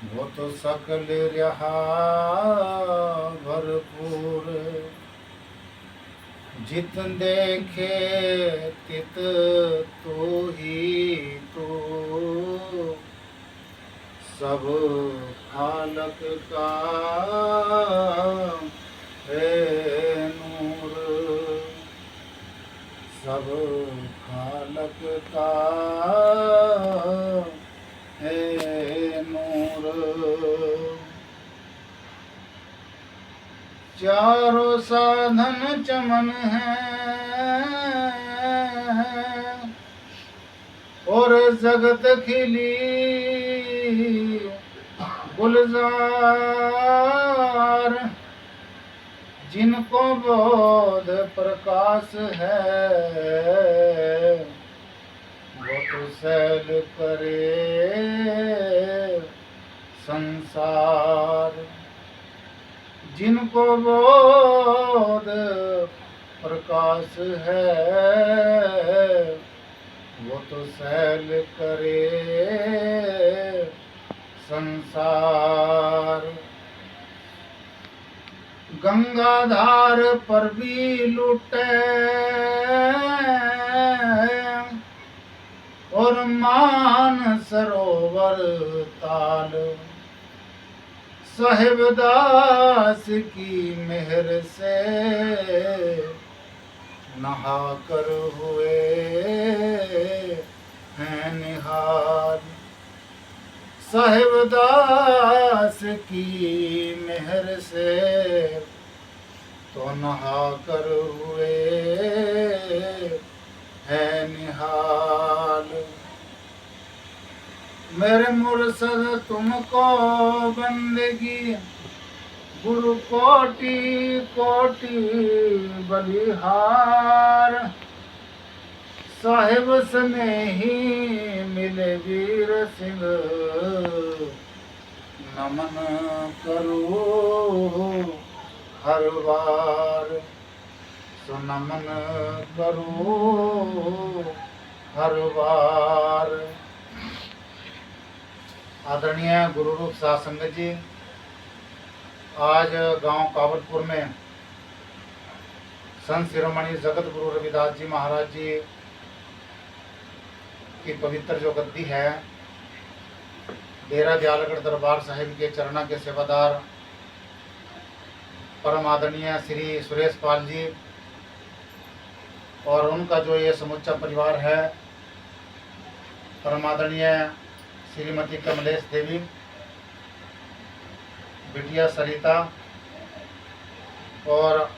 वो तो सकल रहा भरपूर, जित देखे तित तू ही तू, सब खालक का है नूर, सब खालक का है नूर। चारों साधन चमन है और जगत खिली गुलजार, जिनको बोध प्रकाश है वो तो सैल करे संसार, जिनको बोध प्रकाश है वो तो सैल करे संसार। गंगाधार पर भी लूटे और मान सरोवर ताल, साहिबदास की मेहर से नहा कर हुए हैं निहाल, साहिबदास की मेहर से तो नहा कर हुए हैं निहाल। मेरे मुर्शद तुमको बंदगी गुरु कोटि कोटि बलिहार, साहिब स्नेही मिले वीर सिंह नमन करो हर बार, सो नमन करो हर बार। आदरणीय गुरु रूप साध संगत जी, आज गांव काबलपुर में संत शिरोमणि जगत गुरु रविदास जी महाराज जी की पवित्र जो गद्दी है, डेरा दयालगढ़ दरबार साहिब के चरणा के सेवादार परम आदरणीय श्री सुरेश पाल जी और उनका जो ये समुच्चा परिवार है, परम आदरणीय श्रीमती कमलेश देवी, बिटिया सरिता और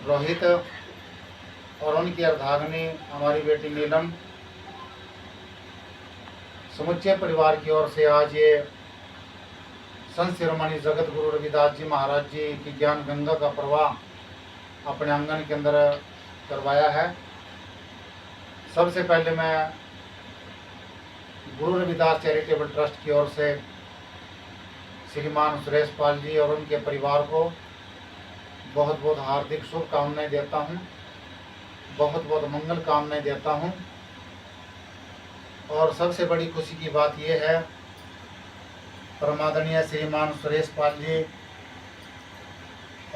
रोहित और उनकी अर्धांगिनी हमारी बेटी नीलम, समुच्चय परिवार की ओर से आज ये संत शिरोमणि जगत गुरु रविदास जी महाराज जी की ज्ञान गंगा का प्रवाह अपने आंगन के अंदर करवाया है। सबसे पहले मैं गुरु रविदास चैरिटेबल ट्रस्ट की ओर से श्रीमान सुरेश पाल जी और उनके परिवार को बहुत बहुत हार्दिक शुभकामनाएं देता हूं, बहुत बहुत मंगल कामनाएं देता हूं। और सबसे बड़ी खुशी की बात यह है, परमादरणीय श्रीमान सुरेश पाल जी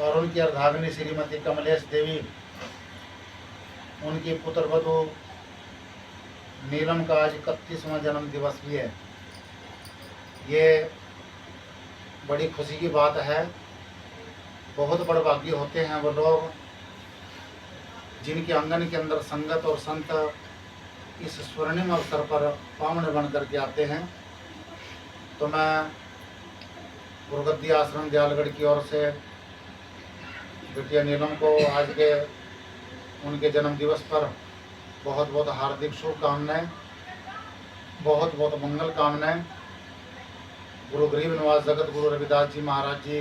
और उनकी अर्धांगिनी श्रीमती कमलेश देवी, उनकी पुत्र वधू नीलम का आज 31वां जन्म दिवस भी है। ये बड़ी खुशी की बात है। बहुत बड़े भाग्य होते हैं वो लोग जिनके आंगन के अंदर संगत और संत इस स्वर्णिम अवसर पर पावन बन करके आते हैं। तो मैं गुरुगद्दी आश्रम दयालगढ़ की ओर से बिटिया नीलम को आज के उनके जन्म दिवस पर बहुत बहुत हार्दिक शुभकामनाएं, बहुत बहुत मंगल कामनाएं। गुरु गरीब नवाज जगत गुरु रविदास जी महाराज जी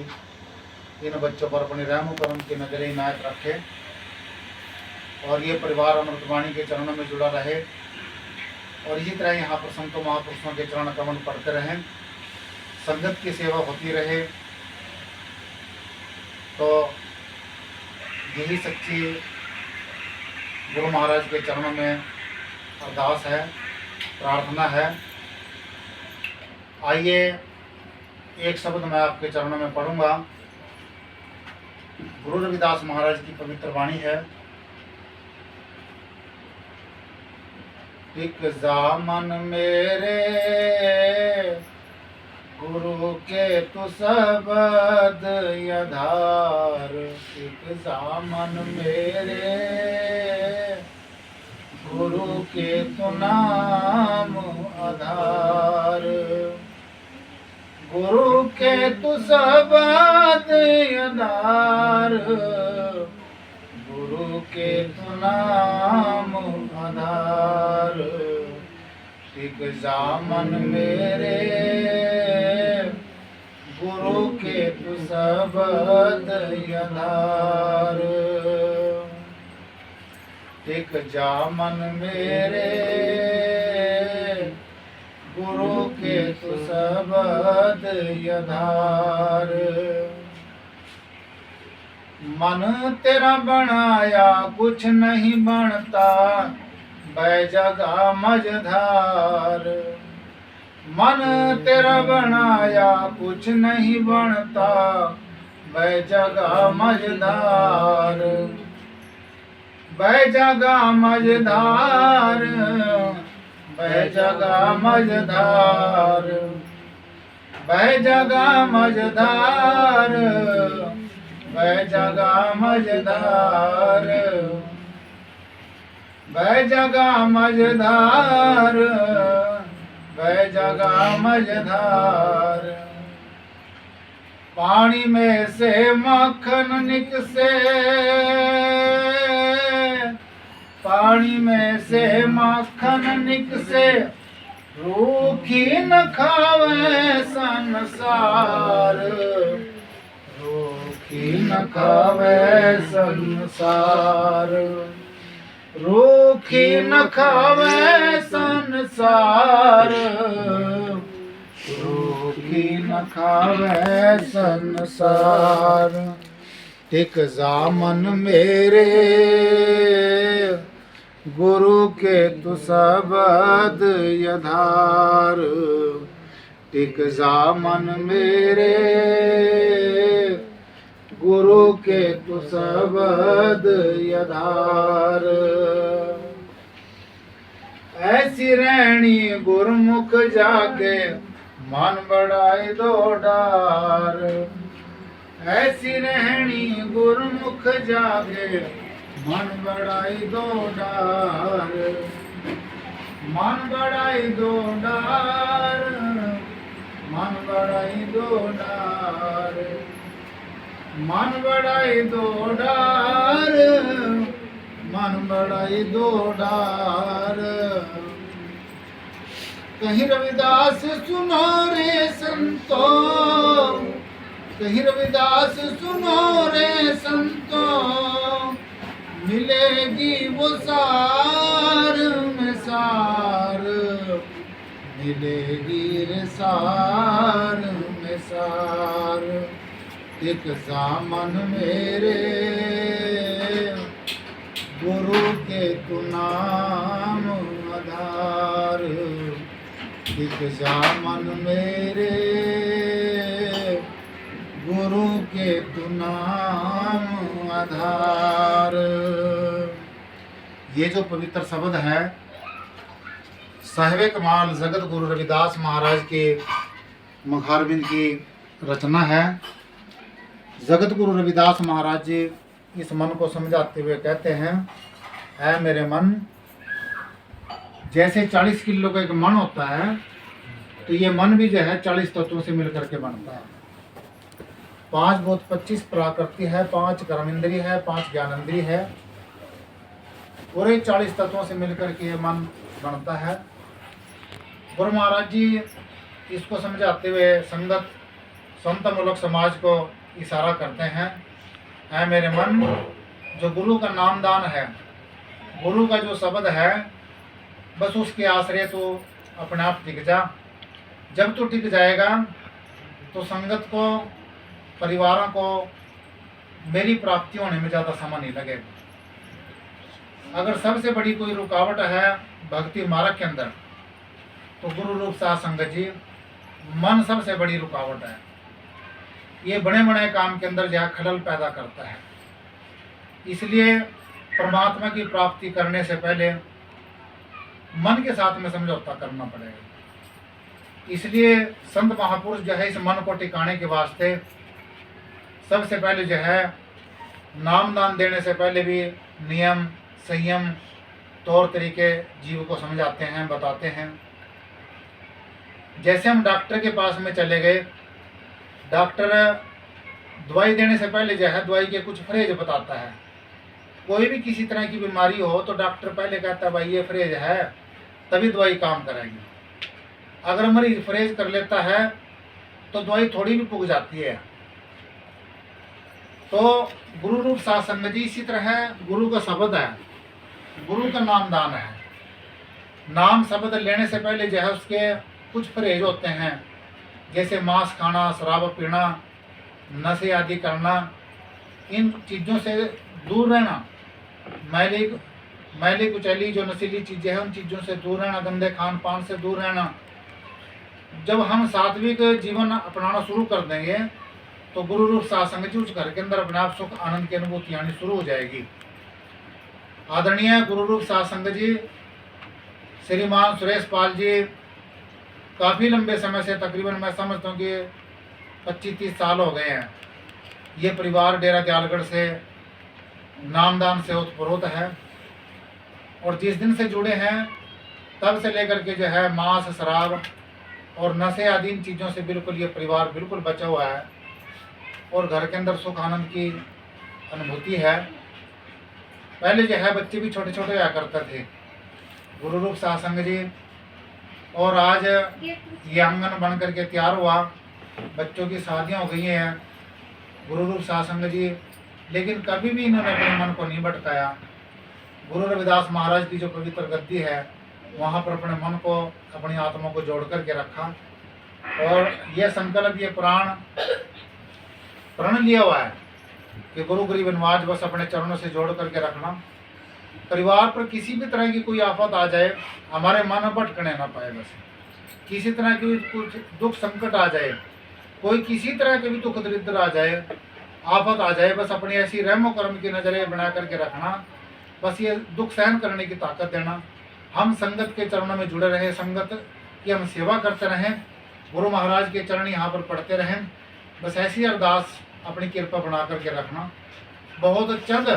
इन बच्चों पर अपने रहम करम की नजर इनायत रखे और ये परिवार अमृतवाणी के चरणों में जुड़ा रहे और इसी तरह यहाँ पर संतों महापुरुषों के चरण कमल पढ़ते रहें, संगत की सेवा होती रहे। तो यही सच्ची गुरु महाराज के चरणों में अरदास है, प्रार्थना है। आइए एक शब्द मैं आपके चरणों में पढ़ूंगा। गुरु रविदास महाराज की पवित्र वाणी है। टिक जा मन मेरे गुरु के तु शब्द आधार। टिक जा मन मेरे गुरु के तु नाम आधार। गुरु के तु शब्द आधार। गुरु के तु नाम आधार। टिक जा मन मेरे गुरु के तु शब्द आधार। टिक जा मन मेरे गुरु के तु शब्द आधार। मन तेरा बनाया कुछ नहीं बनता, बै जगह मझधार। मन तेरा बनाया कुछ नहीं बनता, बै जगह मझधार। बै जगह मझधार। बै जगह मझधार। बै जगह मझधार। बै जगह मझधार। बै जगह मझधार। बै जगह मझधार। पानी में से मक्खन निकसे, पानी में से मक्खन निकसे, रूखी न खावे संसार। रूखी न खावे संसार। रूखी न खावे संसार। रूखी न खावे संसार। टिक जा मन मेरे गुरु के तु शब्द आधार। टिक जा मन मेरे गुरु के तु शब्द आधार। ऐसी रहनी गुरमुख जाके मन बढ़ाए दो डार। ऐसी रहनी गुरमुख जागे मन बढ़ाई दो डार। मन बढ़ाई दो डार। मन बढ़ाई दो डार। मन बढ़ाई दो डार। मन बढ़ाई दो डार। कहीं रविदास सुनो रे संतो, कहीं रविदास सुनो रे संतो, मिलेगी वो सार में सार। मिलेगी रे सार में सार। टिक जा मन मेरे गुरु के तु नाम आधार। टिक जा मन मेरे गुरु के तु नाम आधार। ये जो पवित्र शब्द है साहिब कमाल जगत गुरु रविदास महाराज के मुखारबिंद की रचना है। जगत गुरु रविदास महाराज जी इस मन को समझाते हुए कहते हैं, ऐ मेरे मन, जैसे 40 किलो का एक मन होता है, तो ये मन भी जो है 40 तत्वों से मिलकर के बनता है। 5 भूत 25 प्राकृति है, 5 कर्मेंद्रिय है, 5 ज्ञानेंद्रिय है, पूरे 40 तत्वों से मिलकर के ये मन बनता है। गुरु महाराज जी इसको समझाते हुए संगत संत मूलक समाज को इशारा करते हैं, ऐ मेरे मन, जो गुरु का नामदान है, गुरु का जो शब्द है, बस उसके आश्रय तो अपने आप टिक जा। जब तू टिक जाएगा तो संगत को, परिवारों को मेरी प्राप्ति होने में ज़्यादा समय नहीं लगेगा। अगर सबसे बड़ी कोई रुकावट है भक्ति मार्ग के अंदर, तो गुरु रूप साध संगत जी मन सबसे बड़ी रुकावट है। ये बड़े बड़े काम के अंदर जो है खलल पैदा करता है। इसलिए परमात्मा की प्राप्ति करने से पहले मन के साथ में समझौता करना पड़ेगा। इसलिए संत महापुरुष जो है इस मन को टिकाने के वास्ते सबसे पहले जो है नाम दान देने से पहले भी नियम संयम तौर तरीके जीव को समझाते हैं, बताते हैं। जैसे हम डॉक्टर के पास में चले गए, डॉक्टर दवाई देने से पहले जो है दवाई के कुछ फ्रेज बताता है। कोई भी किसी तरह की बीमारी हो तो डॉक्टर पहले कहता है भाई ये फ्रेज है, तभी दवाई काम करेगी। अगर मरीज फ्रेज कर लेता है तो दवाई थोड़ी भी पुग जाती है। तो गुरु रूप साध संगत जी इसी तरह है, गुरु का शब्द है, गुरु का नाम दान है। नाम शब्द लेने से पहले जो है उसके कुछ परहेज होते हैं, जैसे मांस खाना, शराब पीना, नशे आदि करना, इन चीज़ों से दूर रहना। मैली कुचैली जो नशीली चीज़ें हैं उन चीज़ों से दूर रहना, गंदे खान पान से दूर रहना। जब हम सात्विक जीवन अपनाना शुरू कर देंगे तो गुरु रूप साध संगत जी उस घर के अंदर अपने आप सुख आनंद की अनुभूति आनी शुरू हो जाएगी। आदरणीय गुरु रूप साध संगत जी श्रीमान सुरेश पाल जी काफ़ी लंबे समय से, तकरीबन मैं समझता हूँ कि 25-30 साल हो गए हैं, ये परिवार डेरा दयालगढ़ से नामदान से उत्प्रोत है। और जिस दिन से जुड़े हैं तब से लेकर के जो है मांस शराब और नशे आदि इन चीज़ों से बिल्कुल ये परिवार बिल्कुल बचा हुआ है और घर के अंदर सुख आनंद की अनुभूति है। पहले जो है बच्चे भी छोटे छोटे हुआ करते थे, गुरु रूप साध संगत जी, और आज ये आंगन बन करके तैयार हुआ, बच्चों की शादियाँ हो गई हैं, गुरु रूप साध संगत जी। लेकिन कभी भी इन्होंने अपने मन को नहीं भटकाया। गुरु रविदास महाराज की जो पवित्र गद्दी है वहाँ पर अपने मन को, अपनी आत्मा को जोड़ करके रखा और ये संकल्प, ये प्रण लिया हुआ है कि गुरु गरीब नवाज बस अपने चरणों से जोड़ करके रखना। परिवार पर किसी भी तरह की कोई आफत आ जाए, हमारे मन भटकने ना पाए। बस किसी तरह की कुछ दुख संकट आ जाए, कोई किसी तरह के भी दुख दरिद्र आ जाए, आफत आ जाए, बस अपनी ऐसी रहमो कर्म की नजरें बना करके रखना। बस ये दुख सहन करने की ताकत देना। हम संगत के चरणों में जुड़े रहें, संगत की हम सेवा करते रहें, गुरु महाराज के चरण यहाँ पर पढ़ते रहें। बस ऐसी अरदास अपनी कृपा बना करके रखना। बहुत चंद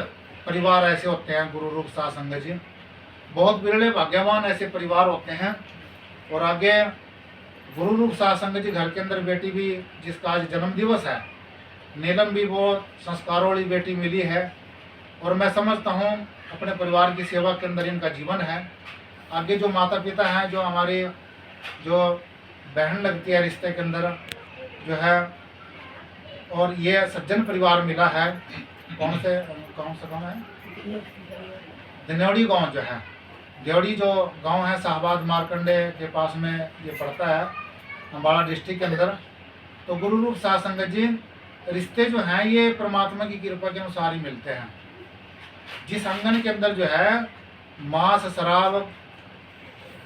परिवार ऐसे होते हैं गुरु रूप साध संगत जी, बहुत विरले भाग्यवान ऐसे परिवार होते हैं। और आगे गुरु रूप साध संगत जी घर के अंदर बेटी भी, जिसका आज जन्म दिवस है, नीलम भी वो संस्कारों वाली बेटी मिली है। और मैं समझता हूँ अपने परिवार की सेवा के अंदर इनका जीवन है। आगे जो माता पिता हैं, जो हमारी जो बहन लगती है रिश्ते के अंदर जो है, और ये सज्जन परिवार मिला है। कौन से गाँव है? दिनौड़ी गांव जो है, देवड़ी जो गांव है शाहबाद मारकंडे के पास में ये पड़ता है, अम्बाला डिस्ट्रिक्ट के अंदर। तो गुरु रूप साध संगत जी रिश्ते जो हैं ये परमात्मा की कृपा के अनुसार ही मिलते हैं। जिस आंगन के अंदर जो है मांस शराब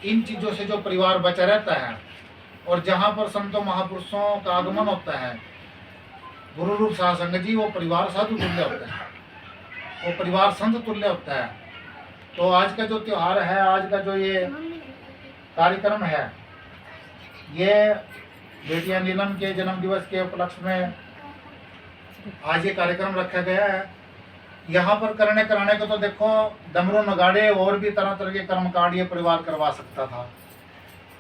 इन चीज़ों से जो परिवार बचा रहता है, और जहाँ पर संतों महापुरुषों का आगमन होता है, गुरु रूप साध संगत जी, वो परिवार साधु तुल्य होता है, वो परिवार संत तुल्य होता है। तो आज का जो त्यौहार है, आज का जो ये कार्यक्रम है, ये बेटियां नीलम के जन्म दिवस के उपलक्ष्य में आज ये कार्यक्रम रखा गया है। यहाँ पर कराने को तो देखो डमरू नगाड़े और भी तरह तरह के कर्मकांड ये परिवार करवा सकता था,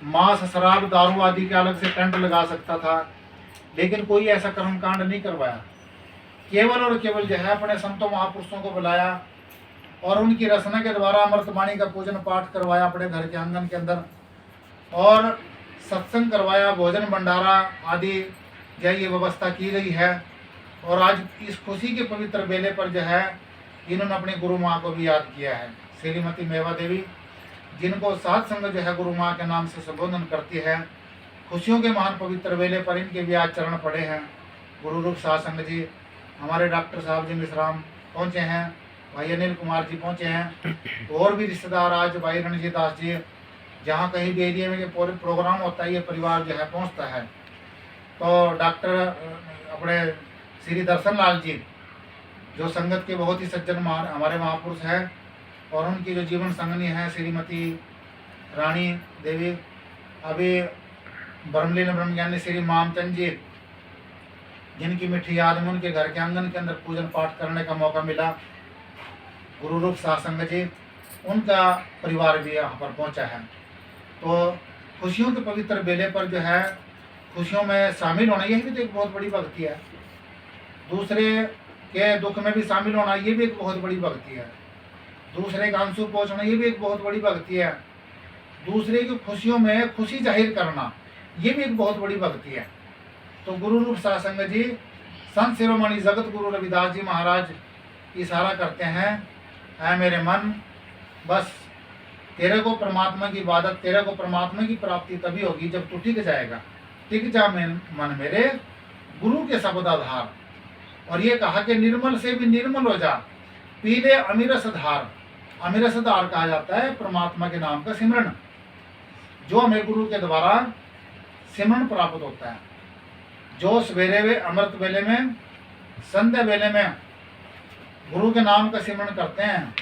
मांस शराब दारू आदि के अलग से टेंट लगा सकता था, लेकिन कोई ऐसा कर्मकांड नहीं करवाया। केवल और केवल जो है अपने संतों महापुरुषों को बुलाया और उनकी रचना के द्वारा अमृतवाणी का पूजन पाठ करवाया अपने घर के आंगन के अंदर, और सत्संग करवाया, भोजन भंडारा आदि जो ये व्यवस्था की गई है। और आज इस खुशी के पवित्र बेले पर जो है इन्होंने अपनी गुरु माँ को भी याद किया है, श्रीमती मेवा देवी, जिनको साध संगत जो है गुरु माँ के नाम से संबोधन करती है। खुशियों के महान पवित्र बेले पर इनके भी आज चरण पड़े हैं। गुरु रूप साध संगत जी, हमारे डॉक्टर साहब जी मिश्राम पहुँचे हैं भाई अनिल कुमार जी पहुंचे हैं, और भी रिश्तेदार आज भाई रणजीत दास जी, जहाँ कहीं भी एरिया में ये पूरे प्रोग्राम होता है ये परिवार जो है पहुंचता है। तो डॉक्टर अपने श्री दर्शन लाल जी जो संगत के बहुत ही सज्जन हमारे महापुरुष हैं, और उनकी जो जीवन संगनी है श्रीमती रानी देवी, अभी ब्रह्मलीन ब्रह्मज्ञानी श्री मामचंद जी, जिनकी मीठी याद में उनके घर के आंगन के अंदर पूजन पाठ करने का मौका मिला, गुरु रूप सासंग जी, उनका परिवार भी यहाँ पर पहुँचा है। तो खुशियों के पवित्र बेले पर जो है खुशियों में शामिल होना, यही भी तो एक बहुत बड़ी भक्ति है। दूसरे के दुख में भी शामिल होना, ये भी एक बहुत बड़ी भक्ति है। दूसरे का आंसू पहुँचना, ये भी एक बहुत बड़ी भक्ति है। दूसरे की खुशियों में खुशी जाहिर करना, ये भी एक बहुत बड़ी भक्ति है। तो गुरु रूप सासंग जी, संत शिरोमणि जगत गुरु रविदास जी महाराज इशारा करते हैं, ऐ मेरे मन, बस तेरे को परमात्मा की इबादत, तेरे को परमात्मा की प्राप्ति तभी होगी जब तू टिक जाएगा। टिक जा मन मेरे गुरु के शब्द आधार। और ये कहा कि निर्मल से भी निर्मल हो जा, पी ले अमीरस धार। अमीरस धार कहा जाता है परमात्मा के नाम का सिमरन, जो हमें गुरु के द्वारा सिमरन प्राप्त होता है। जो सवेरे वे अमृत वेले में, संध्या वेले में गुरु के नाम का सिमरन करते हैं,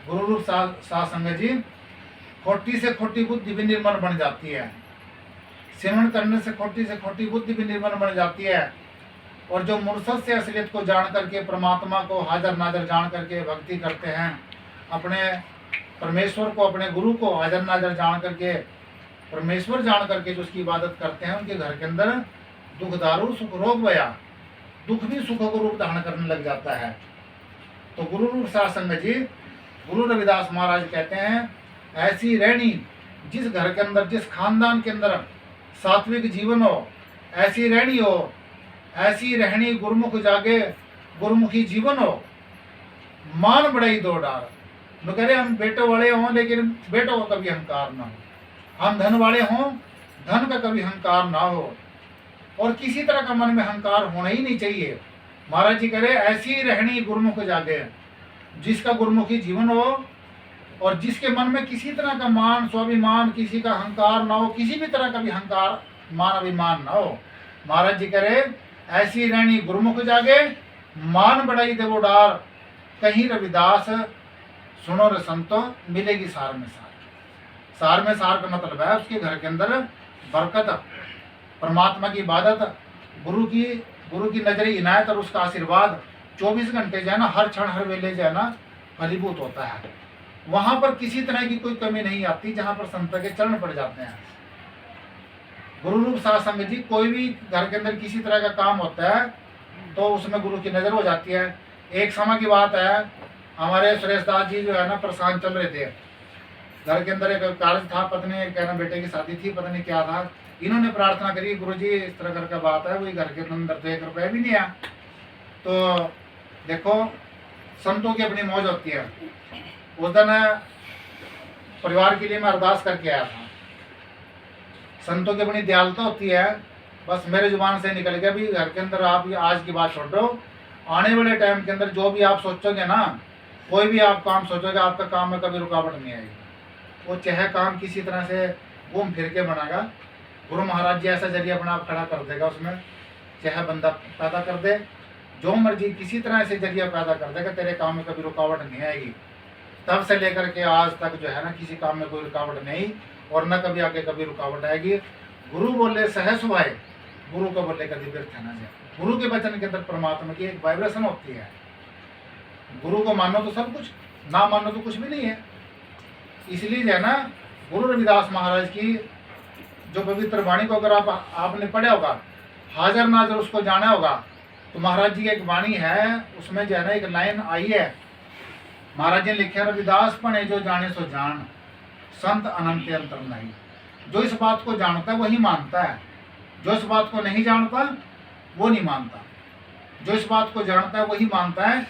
गुरु रूप सासंग जी, खोटी से खोटी बुद्धि भी निर्मल बन जाती है। सिमरन करने से खोटी बुद्धि भी निर्मल बन जाती है। और जो मुर्शद से असलियत को जान करके, परमात्मा को हाजर नाजर जान करके भक्ति करते हैं, अपने परमेश्वर को, अपने गुरु को हाजर नाजर जान करके, परमेश्वर जान करके जो उसकी इबादत करते हैं, उनके घर के अंदर दुख दारू सुख रोग बया, दुख भी सुखों को रूप धारण करने लग जाता है। तो गुरु रूप सासंग जी, गुरु रविदास महाराज कहते हैं, ऐसी रहनी जिस घर के अंदर, जिस खानदान के अंदर सात्विक जीवन हो, ऐसी रहनी हो, ऐसी रहनी गुरुमुख जागे, गुरुमुखी जीवन हो, मान बढ़ाई दो डार। तो कह रहे हम बेटों वाले हों, लेकिन बेटों का कभी अहंकार ना हो। हम धन वाले हों, धन का कभी अहंकार ना हो, और किसी तरह का मन में अहंकार होना ही नहीं चाहिए। महाराज जी कह रहे ऐसी रहनी गुरुमुख जागे, जिसका गुरुमुखी जीवन हो, और जिसके मन में किसी तरह का मान स्वाभिमान, किसी का अहंकार ना हो, किसी भी तरह का भी अहंकार मान अभिमान ना हो। महाराज जी कह रहे ऐसी रहनी गुरुमुख जागे, मान बढ़ाई देवो डार, कहीं रविदास सुनो रे संतो, मिलेगी सार में सार। सार में सार का मतलब है उसके घर के अंदर बरकत, परमात्मा की इबादत, गुरु की नजरी इनायत और उसका आशीर्वाद 24 घंटे जो है ना, हर क्षण हर वेले जो है ना फलीभूत होता है। वहां पर किसी तरह की कोई कमी नहीं आती जहां पर संत के चरण पड़ जाते हैं। गुरु रूप सासंग जी, कोई भी घर के अंदर किसी तरह का काम होता है तो उसमें गुरु की नजर हो जाती है। एक समय की बात है, हमारे सुरेश दास जी जो है ना परेशान चल रहे थे, घर के अंदर एक कार्य था, पत्नी कहना बेटे की शादी थी, पता नहीं क्या था। इन्होंने प्रार्थना करी, गुरु जी इस तरह घर का बात है, वही घर के अंदर तो 1 रुपया भी नहीं आया। तो देखो संतों की अपनी मौज होती है। उस दिन परिवार के लिए मैं अरदास करके आया था। संतों की अपनी दयालुता होती है। बस मेरे जुबान से निकल गया भी घर के अंदर आप आज की बात छोड़ दो, आने वाले टाइम के अंदर जो भी आप सोचोगे ना, कोई भी आप काम सोचोगे, आपका काम में कभी रुकावट नहीं आएगी। वो चाहे काम किसी तरह से घूम फिर के बनाएगा, गुरु महाराज जी ऐसा जरिए अपना आप खड़ा कर देगा, उसमें चाहे बंदा पैदा कर दे, जो मर्जी किसी तरह से जरिया पैदा कर देगा, तेरे काम में कभी रुकावट नहीं आएगी। तब से लेकर के आज तक जो है ना किसी काम में कोई रुकावट नहीं, और न कभी आगे कभी रुकावट आएगी। गुरु बोले सहज सुभाए, गुरु को बोले कभी व्यर्थ न जाए। गुरु के वचन के अंदर परमात्मा की एक वाइब्रेशन होती है। गुरु को मानो तो सब कुछ, ना मानो तो कुछ भी नहीं है। इसलिए जो है ना गुरु रविदास महाराज की जो पवित्र वाणी को अगर आपने पढ़ा होगा, हाजर नाजर उसको जाना होगा, तो महाराज जी की एक वाणी है, उसमें जो है ना एक लाइन आई है, महाराज जी ने लिखा, रविदास पढ़े जो जाने सो जान, संत अनंत अंतर नहीं। जो इस बात को जानता है वही मानता है, जो इस बात को नहीं जानता वो नहीं मानता। जो इस बात को जानता है वही मानता है।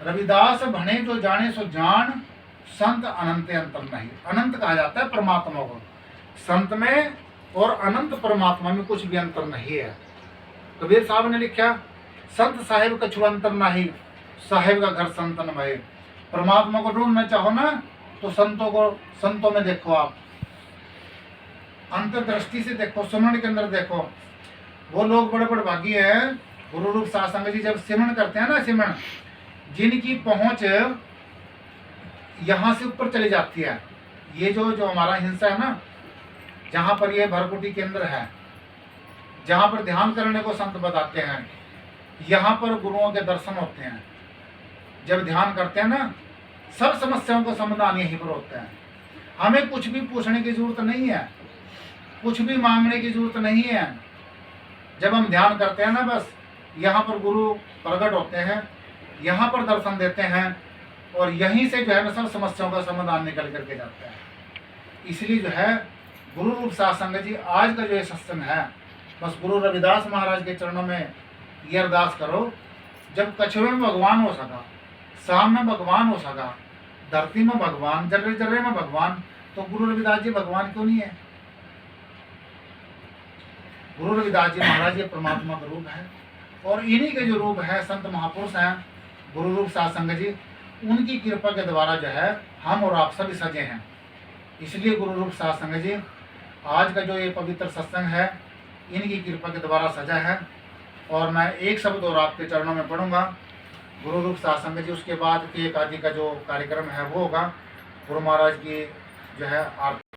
रविदास भने जो जाने सो जान, संत अनंत अंतर नहीं। अनंत कहा जाता है परमात्मा को, संत में और अनंत परमात्मा में कुछ भी अंतर नहीं है। कबीर साहब ने लिखा, संत साहिब कछु अंतर नहीं, साहिब का घर संतन भय। परमात्मा को ढूंढना चाहो ना तो संतों में देखो, आप अंतर्दृष्टि से देखो, सुमन के अंदर देखो। वो लोग बड़े बड़े भागी हैं, गुरु रूप सासंग जी जब सिमरन करते हैं ना, सिमरन जिनकी पहुंच यहाँ से ऊपर चली जाती है। ये जो हमारा हिंसा है ना, जहाँ पर ये भरकुटी केंद्र है, जहाँ पर ध्यान करने को संत बताते हैं, यहाँ पर गुरुओं के दर्शन होते हैं। जब ध्यान करते हैं ना, सब समस्याओं का समाधान यहीं पर होता है। हमें कुछ भी पूछने की जरूरत नहीं है, कुछ भी मांगने की जरूरत नहीं है। जब हम ध्यान करते हैं ना, बस यहाँ पर गुरु प्रकट होते हैं, यहाँ पर दर्शन देते हैं, और यहीं से जो है ना सब समस्याओं का समाधान निकल करके जाता है। इसलिए जो है गुरु रूप सासंग जी आज का जो ये सत्संग है, बस गुरु रविदास महाराज के चरणों में ये अरदास करो, जब कछुए में भगवान हो सका, शाम में भगवान हो सका, धरती में भगवान, जर्रे जर्रे में भगवान, तो गुरु रविदास जी भगवान क्यों नहीं है? गुरु रविदास जी महाराज ये परमात्मा का रूप है, और इन्हीं के जो रूप है संत महापुरुष हैं गुरु रूप सासंग जी, उनकी कृपा के द्वारा जो है हम और आप सभी सजे हैं। इसलिए गुरु रूप सासंग जी आज का जो ये पवित्र सत्संग है, इनकी कृपा के द्वारा सजा है। और मैं एक शब्द और आपके चरणों में पढ़ूंगा, गुरु रूप सासंग जी। उसके बाद एक आदि का जो कार्यक्रम है वो होगा, गुरु महाराज की जो है आरती।